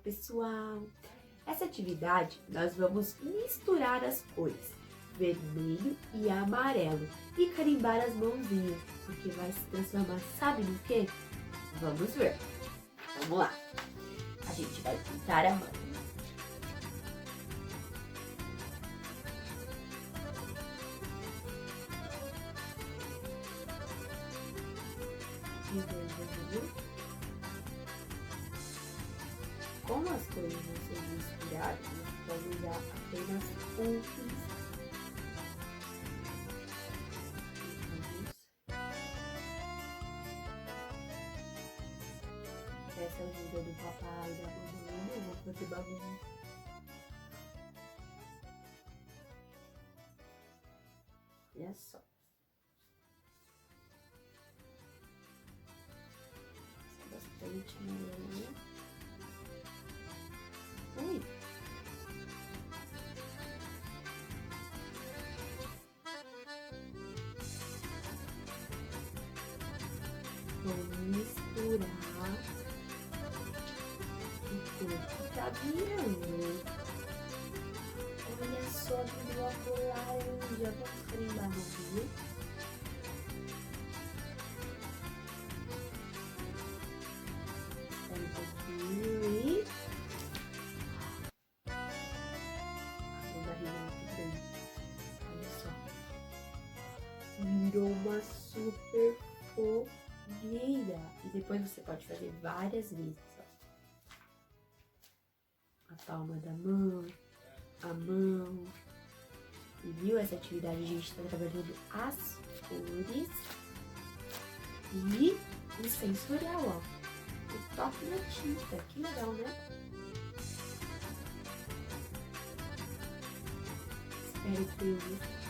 pessoal! Essa atividade nós vamos misturar as cores vermelho e amarelo e carimbar as mãozinhas, porque vai se transformar, sabe no quê? Vamos ver! Vamos lá! A gente vai pintar a mão. De vermelho. Como as cores vão ser misturadas, você pode usar apenas um pincel. Peça ajuda do papai e da mamãe, eu vou fazer bagunça. Olha só. Bastante amarelo. Ui. Vou misturar o corpo tá virando. Olha só que bloco laranja. Vamos carimbar no rio. Espera um pouquinho e... a barriga muito grande. Olha só. Virou uma super fogueira. E depois você pode fazer várias vezes, ó. A palma da mão, a mão. E viu? Essa atividade a gente está trabalhando as cores e o sensorial, ó. O toque na tinta. Que legal, né? Espero que tenham gostado.